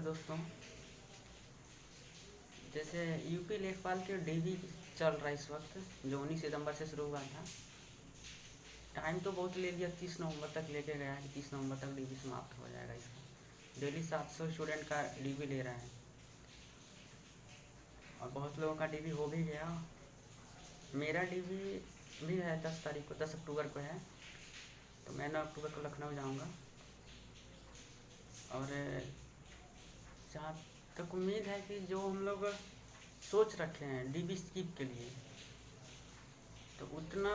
प्यारे दोस्तों, जैसे यूपी लेखपाल के डीवी चल रहा है इस वक्त, जो 19 सितंबर से शुरू हुआ था। टाइम तो बहुत ले लिया, 30 नवंबर तक लेके गया है कि 30 नवंबर तक डीवी समाप्त हो जाएगा इसका। डेली 700 स्टूडेंट का डीवी ले रहे हैं और बहुत लोगों का डीवी हो भी गया। मेरा डीवी भी है 10 तारीख को, 10 अक्टूबर को है, तो मैं 9 अक्टूबर को लखनऊ जाऊंगा। और जहाँ तक उम्मीद है कि जो हम लोग सोच रखे हैं डीबी स्किप के लिए, तो उतना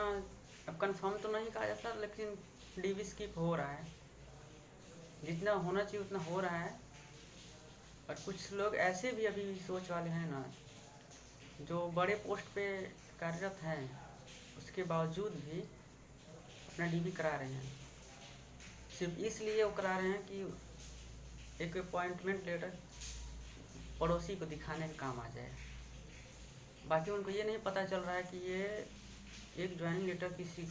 अब कंफर्म तो नहीं कहा जा सकता, लेकिन डीबी स्किप हो रहा है, जितना होना चाहिए उतना हो रहा है। और कुछ लोग ऐसे भी अभी सोच वाले हैं ना, जो बड़े पोस्ट पे कार्यरत हैं, उसके बावजूद भी अपना डीबी करा रहे हैं। सिर्फ इसलिए वो करा रहे हैं कि एक अपॉइंटमेंट लेटर पड़ोसी को दिखाने का काम आ जाए। बाकी उनको ये नहीं पता चल रहा है कि ये एक ज्वाइनिंग लेटर किसी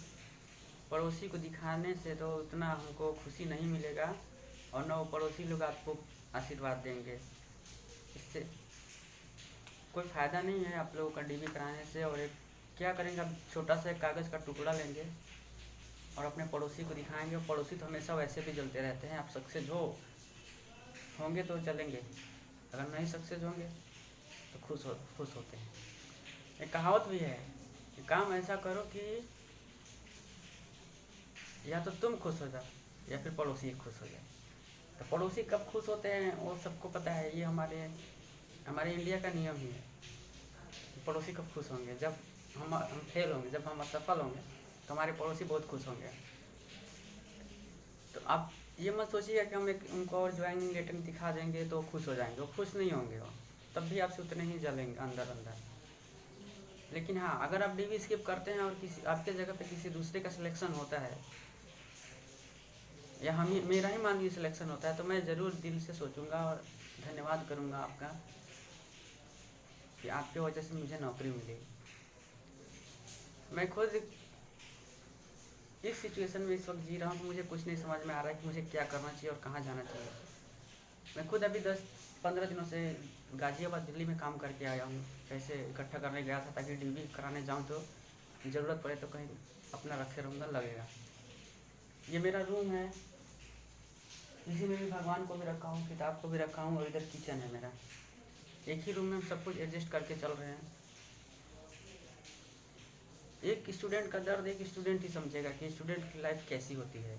पड़ोसी को दिखाने से तो उतना हमको खुशी नहीं मिलेगा, और न वो पड़ोसी लोग आपको आशीर्वाद देंगे। इससे कोई फ़ायदा नहीं है आप लोगों का डीबी कराने से। और एक क्या करेंगे, आप छोटा सा एक कागज़ का टुकड़ा लेंगे और अपने पड़ोसी को दिखाएंगे। और पड़ोसी तो हमेशा वैसे भी जलते रहते हैं। आप सक्सेस होंगे तो चलेंगे, अगर नहीं सक्सेस होंगे तो खुश होते हैं। एक कहावत भी है कि काम ऐसा करो कि या तो तुम खुश हो जाओ या फिर पड़ोसी खुश हो जाए। तो पड़ोसी कब खुश होते हैं वो सबको पता है। ये हमारे इंडिया का नियम ही है। पड़ोसी कब खुश होंगे, जब हम फेल होंगे, जब हम असफल होंगे तो हमारे पड़ोसी बहुत खुश होंगे। तो आप ये मत सोचिएगा कि हम उनको और ज्वाइनिंग लेटर दिखा देंगे तो खुश हो जाएंगे। वो खुश नहीं होंगे, वो तब भी आपसे उतने ही जलेंगे अंदर। लेकिन हाँ, अगर आप डीवी स्किप करते हैं और किसी आपके जगह पे किसी दूसरे का सिलेक्शन होता है, या मेरा ही मान लीजिए सिलेक्शन होता है, तो मैं ज़रूर दिल से सोचूंगा और धन्यवाद करूंगा आपका कि आपके वजह से मुझे नौकरी मिली। मैं खुद इस सिचुएशन में इस वक्त जी रहा हूँ तो मुझे कुछ नहीं समझ में आ रहा है कि मुझे क्या करना चाहिए और कहाँ जाना चाहिए। मैं खुद अभी 10-15 दिनों से गाज़ियाबाद दिल्ली में काम करके आया हूँ। पैसे इकट्ठा करने गया था ताकि डीवी कराने जाऊँ तो ज़रूरत पड़े तो कहीं अपना रखे रहूँगा, लगेगा। ये मेरा रूम है, इसी में भी भगवान को भी रखा हूँ, किताब को भी रखा हूँ, और इधर किचन है मेरा। एक ही रूम में हम सब कुछ एडजस्ट करके चल रहे हैं। एक स्टूडेंट का दर्द एक स्टूडेंट ही समझेगा कि स्टूडेंट की लाइफ कैसी होती है।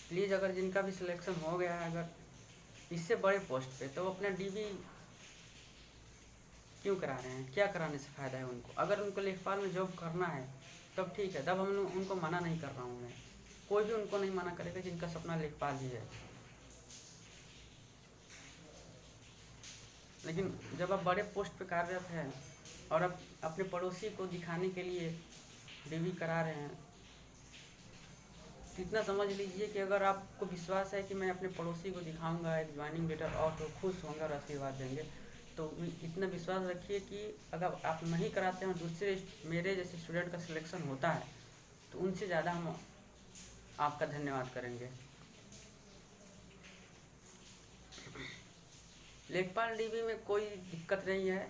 प्लीज़, अगर जिनका भी सिलेक्शन हो गया है अगर इससे बड़े पोस्ट पे, तो वो अपना डीवी क्यों करा रहे हैं, क्या कराने से फ़ायदा है उनको। अगर उनको लेखपाल में जॉब करना है तब ठीक है, तब हम उनको मना नहीं कर रहा हूँ मैं। कोई भी उनको नहीं मना करेगा जिनका सपना लेखपाल ही है। लेकिन जब आप बड़े पोस्ट पे कार्यरत हैं और आप अपने पड़ोसी को दिखाने के लिए डीवी करा रहे हैं, तो इतना समझ लीजिए कि अगर आपको विश्वास है कि मैं अपने पड़ोसी को दिखाऊंगा एक ज्वाइनिंग लेटर और तो खुश होंगे और आशीर्वाद देंगे, तो इतना विश्वास रखिए कि अगर आप नहीं कराते हैं और दूसरे मेरे जैसे स्टूडेंट का सिलेक्शन होता है तो उनसे ज़्यादा हम आपका धन्यवाद करेंगे। लेखपाल डीवी में कोई दिक्कत नहीं है।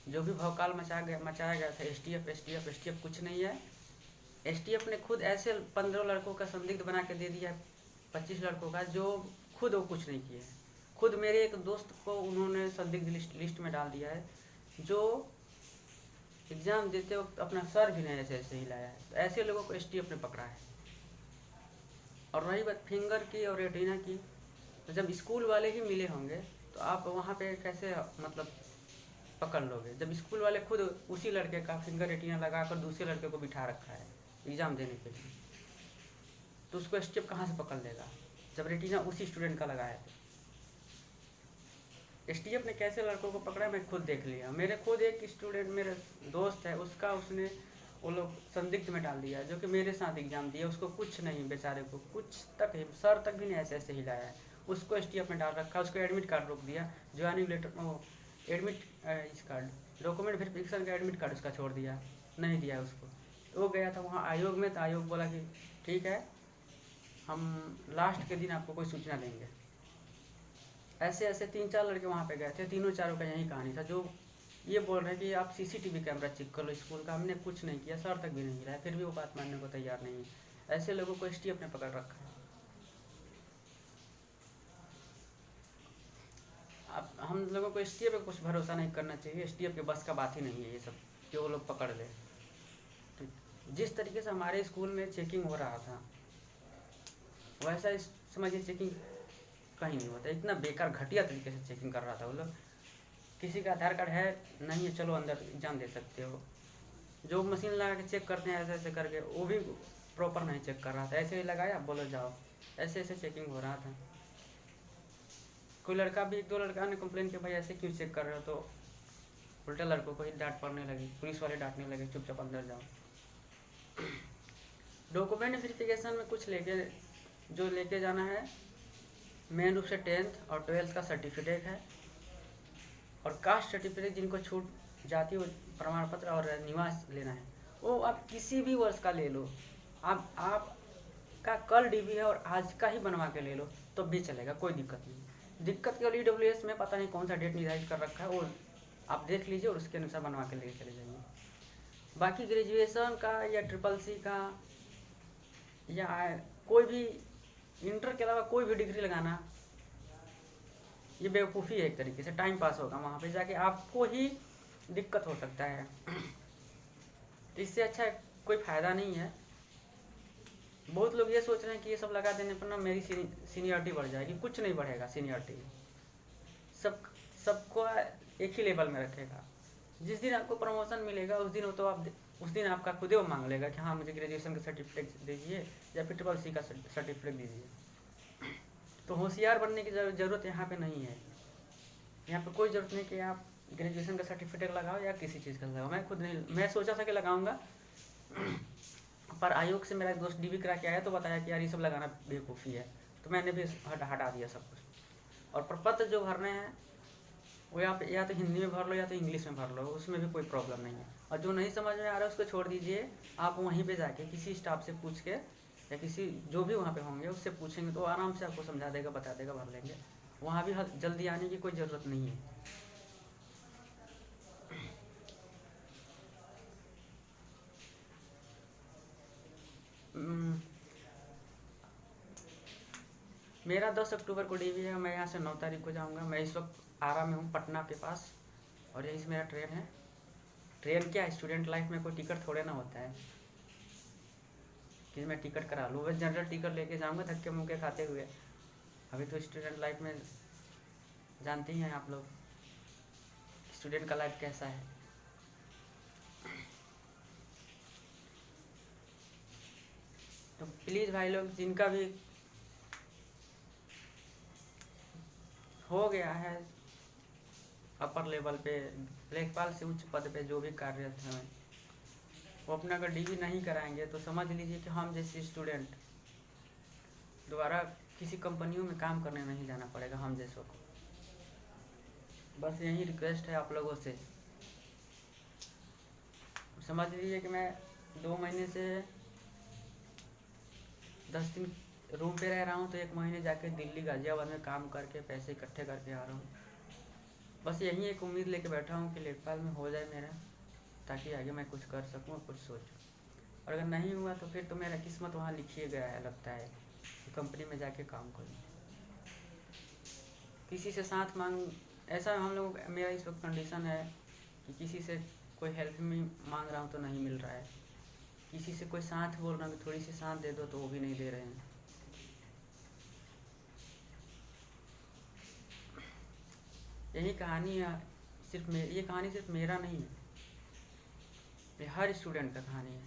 जो भी भौकाल मचाया गया था, एसटीएफ कुछ नहीं है। एसटीएफ ने खुद ऐसे 15 लड़कों का संदिग्ध बना के दे दिया है, 25 लड़कों का, जो खुद वो कुछ नहीं किए। खुद मेरे एक दोस्त को उन्होंने संदिग्ध लिस्ट में डाल दिया है, जो एग्ज़ाम देते वक्त अपना सर भी नहीं ऐसे हिलाया है। तो ऐसे लोगों को एसटीएफ ने पकड़ा है। और रही बात फिंगर की और रेटिना की, तो जब स्कूल वाले ही मिले होंगे तो आप वहाँ पे कैसे मतलब पकड़ लोगे, जब स्कूल वाले खुद उसी लड़के का फिंगर रेटिना लगाकर दूसरे लड़के को बिठा रखा है एग्ज़ाम देने के लिए, तो उसको एसटीएफ कहाँ से पकड़ लेगा जब रेटिना उसी स्टूडेंट का लगाया था। एसटीएफ ने कैसे लड़कों को पकड़ा मैं खुद देख लिया। मेरे खुद एक स्टूडेंट, मेरे दोस्त है, उसने वो लोग संदिग्ध में डाल दिया, जो कि मेरे साथ एग्ज़ाम दिया। उसको कुछ नहीं, बेचारे को कुछ तक सर तक भी नहीं ऐसे हिलाया है। उसको एसटीएफ में डाल रखा, उसको एडमिट कार्ड रोक दिया, ज्वाइनिंग लेटर वो एडमिट इस कार्ड डॉक्यूमेंट वेरिफिकेशन का एडमिट कार्ड उसका छोड़ दिया, नहीं दिया उसको। तो वो गया था वहाँ आयोग में, तो आयोग बोला कि ठीक है, हम लास्ट के दिन आपको कोई सूचना देंगे। ऐसे ऐसे 3-4 लड़के वहाँ पे गए थे, तीनों चारों का यही कहानी था। जो ये बोल रहे हैं कि आप सीसीटीवी कैमरा चेक कर लो स्कूल का, हमने कुछ नहीं किया, सर तक भी नहीं गिराया, फिर भी वो बात मानने को तैयार नहीं है। ऐसे लोगों को एसटीएफ ने पकड़ रखा है। अब हम लोगों को एसटीएफ पे कुछ भरोसा नहीं करना चाहिए, एसटीएफ के बस का बात ही नहीं है ये सब कि वो लोग पकड़ ले। तो जिस तरीके से हमारे स्कूल में चेकिंग हो रहा था, वैसा समझिए चेकिंग कहीं नहीं होता। इतना बेकार घटिया तरीके से चेकिंग कर रहा था वो लोग। किसी का आधार कार्ड है नहीं है, चलो अंदर एग्जाम दे सकते हो। जो मशीन लगा के चेक करते हैं ऐसे ऐसे करके, वो भी प्रॉपर नहीं चेक कर रहा था, ऐसे ही लगाया बोलो जाओ, ऐसे ऐसे चेकिंग हो रहा था। कोई लड़का भी, 1-2 लड़का ने कंप्लेन किया भाई ऐसे क्यों चेक कर रहे हो, तो उल्टा लड़कों को ही डांट पड़ने लगी, पुलिस वाले डांटने लगे चुपचाप अंदर जाओ। डॉक्यूमेंट वेरिफिकेशन में कुछ जो लेके जाना है, मेन रूप से 10th और 12th का सर्टिफिकेट है, और कास्ट सर्टिफिकेट जिनको छूट जाति प्रमाण पत्र और निवास लेना है, वो आप किसी भी वर्ष का ले लो। आपका कल डीबी है और आज का ही बनवा के ले लो तो भी चलेगा, कोई दिक्कत नहीं। दिक्कत केवल ईडब्ल्यूएस में पता नहीं कौन सा डेट निर्धारित कर रखा है, वो आप देख लीजिए और उसके अनुसार बनवा के लेके चले जाइए। बाकी ग्रेजुएशन का या ट्रिपल-सी का या कोई भी इंटर के अलावा कोई भी डिग्री लगाना, ये बेवकूफ़ी है एक तरीके से, टाइम पास होगा, वहाँ पे जाके आपको ही दिक्कत हो सकता है। इससे अच्छा कोई फ़ायदा नहीं है। बहुत लोग ये सोच रहे हैं कि ये सब लगा देने पर ना मेरी सीनियरिटी बढ़ जाएगी, कुछ नहीं बढ़ेगा सीनियरिटी। सबको एक ही लेवल में रखेगा। जिस दिन आपको प्रमोशन मिलेगा उस दिन आपका खुद ही वो मांग लेगा कि हाँ मुझे ग्रेजुएशन का सर्टिफिकेट दीजिए या फिर ट्रिपल-सी का सर्टिफिकेट दीजिए। तो होशियार बनने की ज़रूरत यहाँ पे नहीं है। यहाँ पे कोई ज़रूरत नहीं कि आप ग्रेजुएशन का सर्टिफिकेट लगाओ या किसी चीज़ का लगाओ। मैं खुद नहीं, मैं सोचा था कि लगाऊंगा, पर आयोग से मेरा एक दोस्त डीबी करा के आया तो बताया कि यार ये सब लगाना बेवकूफ़ी है, तो मैंने भी हटा दिया सब कुछ। और प्रपत्र जो भरने हैं वो या तो हिंदी में भर लो या तो इंग्लिश में भर लो, उसमें भी कोई प्रॉब्लम नहीं है। और जो नहीं समझ में आ रहा है उसको छोड़ दीजिए, आप वहीं पे जाके किसी स्टाफ से पूछ के या किसी जो भी वहाँ पे होंगे उससे पूछेंगे तो आराम से आपको समझा देगा, बता देगा, भर लेंगे। वहाँ भी जल्दी आने की कोई ज़रूरत नहीं है। मेरा 10 अक्टूबर को डीवी है, मैं यहाँ से 9 तारीख को जाऊँगा। मैं इस वक्त आरा में हूँ, पटना के पास, और यहीं से मेरा ट्रेन है। ट्रेन क्या, स्टूडेंट लाइफ में कोई टिकट थोड़े ना होता है कि मैं टिकट करा लूँ। बस जनरल टिकट लेके जाऊँगा धक्के मुक्के खाते हुए। अभी तो स्टूडेंट लाइफ में जानते ही हैं आप लोग स्टूडेंट का लाइफ कैसा है। तो प्लीज़ भाई लोग, जिनका भी हो गया है अपर लेवल पे, लेखपाल से उच्च पद पे जो भी कार्यरत हैं, वो अपना अगर डीवी नहीं कराएंगे तो समझ लीजिए कि हम जैसे स्टूडेंट दोबारा किसी कंपनियों में काम करने नहीं जाना पड़ेगा हम जैसों को। बस यही रिक्वेस्ट है आप लोगों से। समझ लीजिए कि मैं 2 महीने से 10 दिन रूम पे रह रहा हूँ, तो 1 महीने जाके दिल्ली गाजियाबाद में काम करके पैसे इकट्ठे करके आ रहा हूँ। बस यही एक उम्मीद लेके बैठा हूँ कि लेखपाल में हो जाए मेरा, ताकि आगे मैं कुछ कर सकूँ और कुछ सोचूँ। और अगर नहीं हुआ तो फिर तो मेरा किस्मत वहाँ लिखिए गया है, लगता है कि कंपनी में जाके काम करूँ। किसी से साथ ऐसा हम लोग, मेरा इस वक्त कंडीशन है कि किसी से कोई हेल्प में मांग रहा हूँ तो नहीं मिल रहा है, किसी से कोई साथ बोल रहा हूँ कि थोड़ी सी साथ दे दो तो वो भी नहीं दे रहे हैं। यही कहानी है, ये कहानी सिर्फ मेरा नहीं है, ये हर स्टूडेंट का कहानी है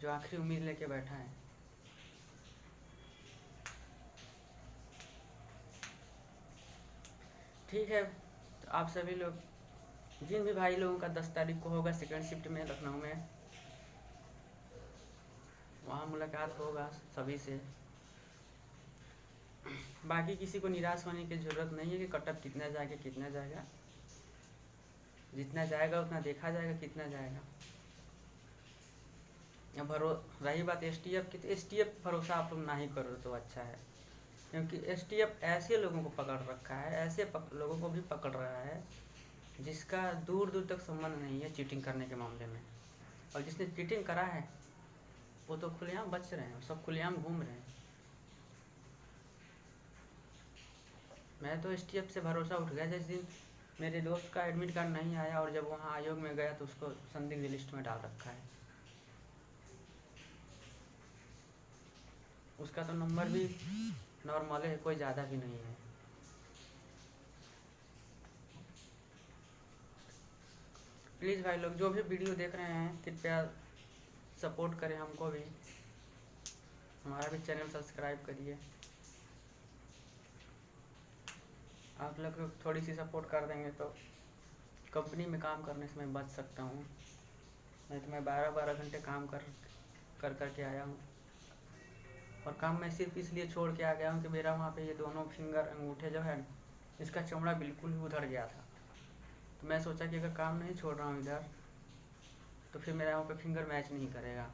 जो आखिरी उम्मीद लेके बैठा है। ठीक है, तो आप सभी लोग, जिन भी भाई लोगों का 10 तारीख को होगा सेकंड शिफ्ट में लखनऊ में, वहाँ मुलाकात होगा सभी से। बाकी किसी को निराश होने की ज़रूरत नहीं है कि कटअप कितना जाएगा, जितना जाएगा उतना देखा जाएगा कितना जाएगा। अब रही बात एसटीएफ की, तो एसटीएफ भरोसा आप लोग ना ही करो तो अच्छा है। क्योंकि एसटीएफ ऐसे लोगों को पकड़ रखा है, ऐसे लोगों को भी पकड़ रहा है जिसका दूर दूर तक संबंध नहीं है चीटिंग करने के मामले में। और जिसने चीटिंग करा है वो तो खुलेआम बच रहे हैं, सब खुलेआम घूम रहे हैं। मैं तो एसटीएफ से भरोसा उठ गया जिस दिन मेरे दोस्त का एडमिट कार्ड नहीं आया और जब वहाँ आयोग में गया तो उसको संदिग्ध लिस्ट में डाल रखा है। उसका तो नंबर भी नॉर्मल है, कोई ज़्यादा भी नहीं है। प्लीज़ भाई लोग जो भी वीडियो देख रहे हैं कृपया सपोर्ट करें हमको भी, हमारा भी चैनल सब्सक्राइब करिए। आप लोग थोड़ी सी सपोर्ट कर देंगे तो कंपनी में काम करने से मैं बच सकता हूँ। नहीं तो मैं 12-12 घंटे काम कर के आया हूँ। और काम मैं सिर्फ इसलिए छोड़ के आ गया हूँ कि मेरा वहाँ पे ये दोनों फिंगर अंगूठे जो है इसका चमड़ा बिल्कुल ही उधड़ गया था। तो मैं सोचा कि अगर काम नहीं छोड़ रहा हूँ इधर तो फिर मेरा वहाँ पे फिंगर मैच नहीं करेगा।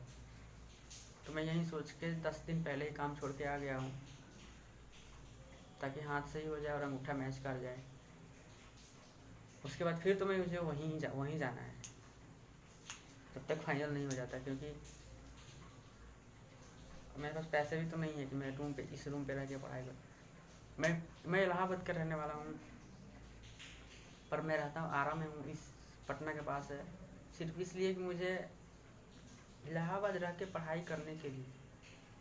तो मैं यही सोच के 10 दिन पहले ही काम छोड़ के आ गया हूँ ताकि हाथ सही हो जाए और अंगूठा मैच कर जाए। उसके बाद फिर तो मैं मुझे वहीं जाना है जब तक फाइनल नहीं हो जाता, क्योंकि मेरे पास पैसे भी तो नहीं है कि मैं इस रूम पे रह के पढ़ाई करूँ। मैं इलाहाबाद का रहने वाला हूँ पर मैं रहता हूँ आरा में हूँ, इस पटना के पास है। सिर्फ इसलिए कि मुझे इलाहाबाद रह के पढ़ाई करने के लिए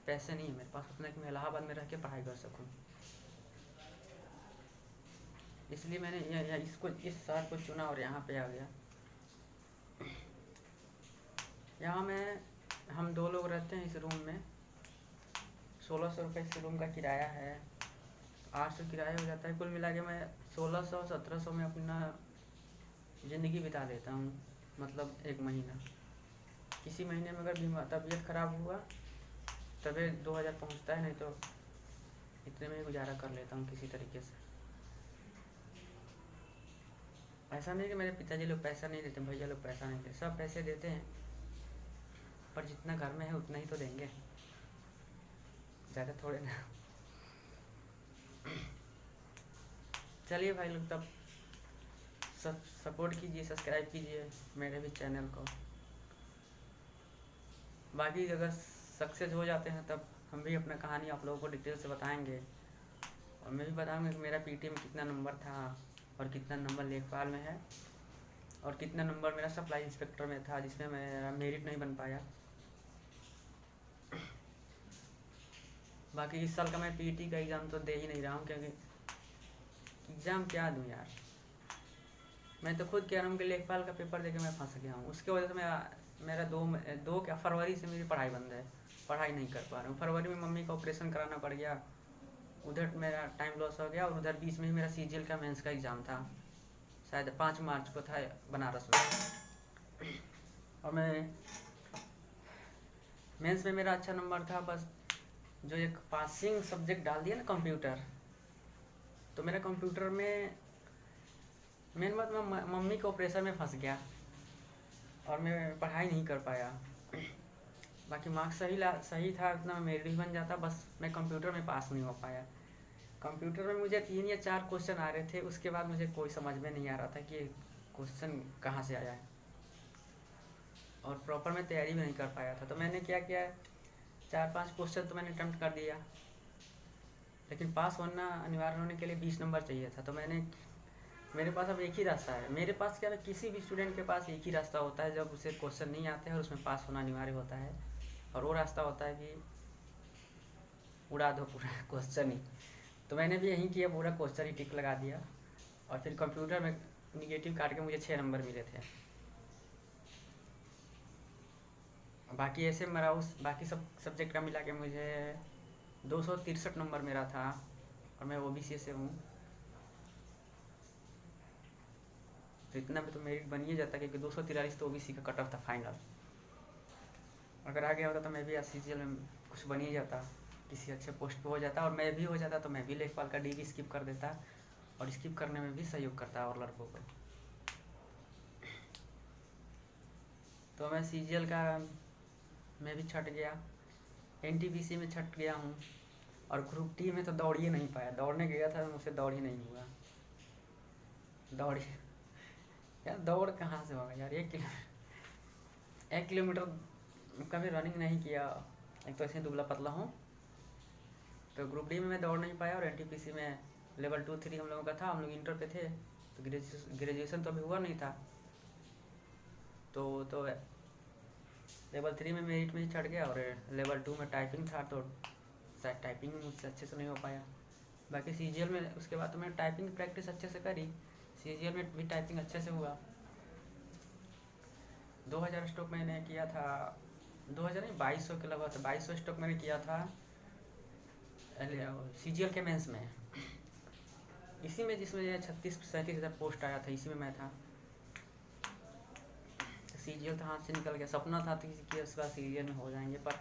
पैसे नहीं है मेरे पास उतना कि मैं इलाहाबाद में रह के पढ़ाई कर सकूँ। इसलिए मैंने इस शहर को चुना और यहाँ पे आ गया। यहाँ में हम 2 लोग रहते हैं इस रूम में। 1600 रुपये इस रूम का किराया है, 800 किराया हो जाता है। कुल मिला के मैं 1600-1700 में अपना ज़िंदगी बिता देता हूँ, मतलब 1 महीना। किसी महीने में अगर तबीयत ख़राब हुआ तबे 2000 पहुँचता है, नहीं तो इतने में ही गुजारा कर लेता हूँ किसी तरीके से। ऐसा नहीं कि मेरे पिताजी लोग पैसा नहीं देते, भैया लोग पैसा नहीं देते, सब पैसे देते हैं पर जितना घर में है उतना ही तो देंगे, ज़्यादा थोड़े ना। चलिए भाई लोग तब सपोर्ट कीजिए, सब्सक्राइब कीजिए मेरे भी चैनल को। बाकी अगर सक्सेस हो जाते हैं तब हम भी अपना कहानी आप लोगों को डिटेल से बताएंगे और मैं भी बताऊंगा कि मेरा पीटी में कितना नंबर था और कितना नंबर लेखपाल में है और कितना नंबर मेरा सप्लाई इंस्पेक्टर में था जिसमें मेरा मेरिट नहीं बन पाया। बाकी इस साल का मैं पीटी का एग्ज़ाम तो दे ही नहीं रहा हूँ, क्योंकि एग्ज़ाम क्या दूँ यार। मैं तो खुद कह रहा हूँ कि लेखपाल का पेपर देके मैं फंस गया हूँ। उसकी वजह से मेरा दो क्या फरवरी से मेरी पढ़ाई बंद है, पढ़ाई नहीं कर पा रहा हूँ। फरवरी में मम्मी का ऑपरेशन कराना पड़ गया, उधर मेरा टाइम लॉस हो गया और उधर बीच में ही मेरा सीजीएल का मेंस का एग्ज़ाम था, शायद 5 मार्च को था बनारस में। और मैं मेंस में मेरा अच्छा नंबर था, बस जो एक पासिंग सब्जेक्ट डाल दिया ना कंप्यूटर, तो मेरा कंप्यूटर में मेन बात मैं मम्मी के ऑपरेशन में फंस गया और मैं पढ़ाई नहीं कर पाया। बाकी मार्क्स सही था, उतना मेरिट भी बन जाता, बस मैं कंप्यूटर में पास नहीं हो पाया। कंप्यूटर में मुझे 3 या 4 क्वेश्चन आ रहे थे, उसके बाद मुझे कोई समझ में नहीं आ रहा था कि क्वेश्चन कहाँ से आया है और प्रॉपर मैं तैयारी भी नहीं कर पाया था। तो मैंने क्या किया, 4-5 क्वेश्चन तो मैंने अटेम्प्ट कर दिया, लेकिन पास होना अनिवार्य होने के लिए 20 नंबर चाहिए था। तो मेरे पास अब एक ही रास्ता है। मेरे पास क्या है, किसी भी स्टूडेंट के पास एक ही रास्ता होता है जब उसे क्वेश्चन नहीं आते हैं और उसमें पास होना अनिवार्य होता है, और वो रास्ता होता है कि उड़ा दो पूरा क्वेश्चन ही। तो मैंने भी यही किया, पूरा क्वेश्चन ही टिक लगा दिया और फिर कंप्यूटर में निगेटिव काट के मुझे 6 नंबर मिले थे। बाकी ऐसे मेरा उस बाकी सब सब्जेक्ट का मिला के मुझे 263 नंबर मेरा था और मैं ओबीसी से हूँ, तो इतना भी तो मेरिट बन ही जाता, क्योंकि 243 तो ओबीसी का कट ऑफ था फाइनल। अगर आ गया होता तो मैं भी सीजीएल में कुछ बन ही जाता, किसी अच्छे पोस्ट पे हो जाता, और मैं भी हो जाता तो मैं भी लेखपाल का डीबी स्किप कर देता और स्किप करने में भी सहयोग करता और लड़कों को। तो मैं सीजीएल का मैं भी छट गया, एनटीपीसी में छट गया हूँ, और ग्रुप डी में तो दौड़ ही नहीं पाया, दौड़ने गया था मुझसे दौड़ ही नहीं हुआ। दौड़ यार दौड़ कहाँ से होगा यार, 1 किलोमीटर कभी रनिंग नहीं किया, एक तो ऐसे दुबला पतला हूँ। तो ग्रुप डी में मैं दौड़ नहीं पाया, और एनटीपीसी में लेवल 2-3 हम लोगों का था, हम लोग इंटर पे थे, तो ग्रेजुएशन तो अभी हुआ नहीं था। तो लेवल 3 में मेरिट में ही चढ़ गया, और लेवल 2 में टाइपिंग था, तो शायद टाइपिंग मुझसे अच्छे से नहीं हो पाया। बाकी सीजीएल में उसके बाद तो मैंने टाइपिंग प्रैक्टिस अच्छे से करी, सीजीएल में भी टाइपिंग अच्छे से हुआ। 2000 स्ट्रोक मैंने किया था, 2000 नहीं 2200 के लगभग, 2200 स्ट्रोक मैंने किया था सीजीएल के मेंस में, इसी में जिसमें 36-37 हज़ार पोस्ट आया था, इसी में मैं था। सीजीएल तो हाथ से निकल गया, सपना था कि उसके बाद सीजीएल में हो जाएंगे, पर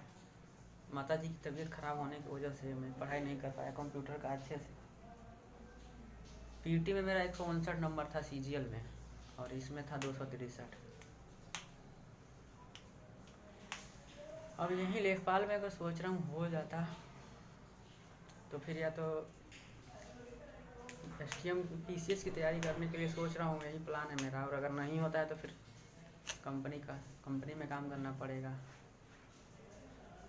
माता जी की तबीयत ख़राब होने की वजह से मैं पढ़ाई नहीं कर पाया कंप्यूटर का अच्छे से। पीटी में मेरा 159 नंबर था सीजीएल में, और इसमें था 263। अब यहीं लेखपाल में अगर सोच रहा हूँ हो जाता तो फिर या तो एसटीएम पीसीएस की तैयारी करने के लिए सोच रहा हूँ, यही प्लान है मेरा। और अगर नहीं होता है तो फिर कंपनी में काम करना पड़ेगा।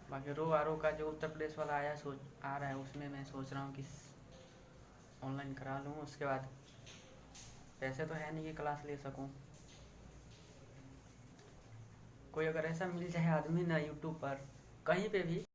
बाकी रो आर ओ का जो उत्तर प्रदेश वाला आ रहा है, उसमें मैं सोच रहा हूँ कि ऑनलाइन करा लूँ। उसके बाद पैसे तो है नहीं कि क्लास ले सकूँ, कोई अगर ऐसा मिल जाए आदमी ना यूट्यूब पर कहीं पे भी